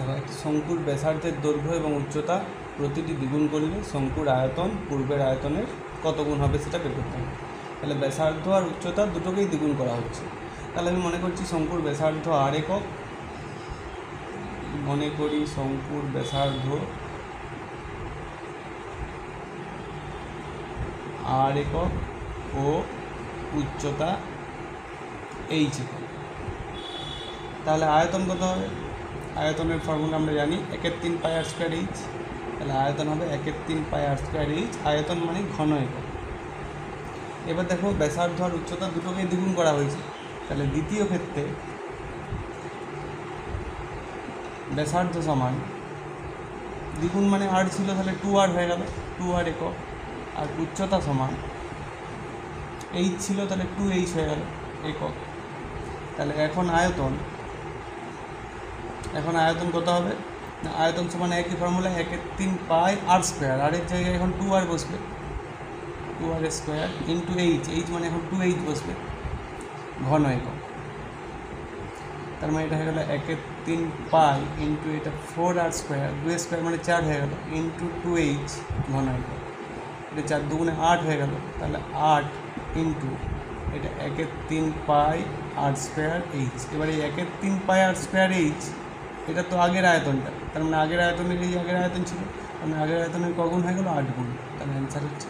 দেখো একটি শঙ্কুর ব্যাসার্ধের দৈর্ঘ্য এবং উচ্চতা প্রতিটি দ্বিগুণ করলে শঙ্কুর আয়তন পূর্বের আয়তনের কত গুণ হবে সেটা বের করতে হবে। তাহলে ব্যাসার্ধ আর উচ্চতা দুটোকেই দ্বিগুণ করা হচ্ছে। তাহলে আমি মনে করছি শঙ্কুর ব্যাসার্ধ আর একক, মনে করি শঙ্কুর ব্যাসার্ধ আর একক ও উচ্চতা এইচ একক। তাহলে আয়তন কত হবে? আয়তনের ফর্মুলা আমরা জানি 1/3 পাই আর স্কোয়ার এইচ। তাহলে আয়তন হবে 1/3 পাই আর স্কোয়ার এইচ। আয়তন মানে ঘন একক। এবার দেখো ব্যাসার্ধ আর উচ্চতা দুটোকেই দ্বিগুণ করা হয়েছে। তাহলে দ্বিতীয় ক্ষেত্রে ব্যাসার্ধ সমান দ্বিগুণ মানে আর ছিল, তাহলে 2r হয়ে গেল, 2r একক। আর উচ্চতা সমান এইচ ছিল, তাহলে 2h হয়ে গেল একক। তাহলে এখন আয়তন কত হবে? আয়তন সমান একই ফর্মুলা 1/3 পাই আর স্কোয়ার। আর এর জায়গায় এখন 2r বসবে, 2r square into H. H মানে এখন 2h বসবে, ঘন একক। তার মানে এটা হয়ে গেল 1/3 পাই ইন্টু এটা 4r স্কোয়ার, 2 স্কোয়ার মানে 4 হয়ে গেল, ইন্টু 2h ঘন একক। এটা 4 দুগুণে 8 হয়ে গেল। তাহলে 8 ইন্টু এটা 1/3 পাই আর স্কোয়ার এইচ। এবার এই 1/3 পাই আর স্কোয়ার এইচ এটা তো আগের আয়তনটা, তার মানে আগের আয়তনের এই আগের আয়তন ছিল, তার মানে আগের আয়তনের কগুণ হয়ে গেল? 8 গুণ। তাহলে অ্যান্সার হচ্ছে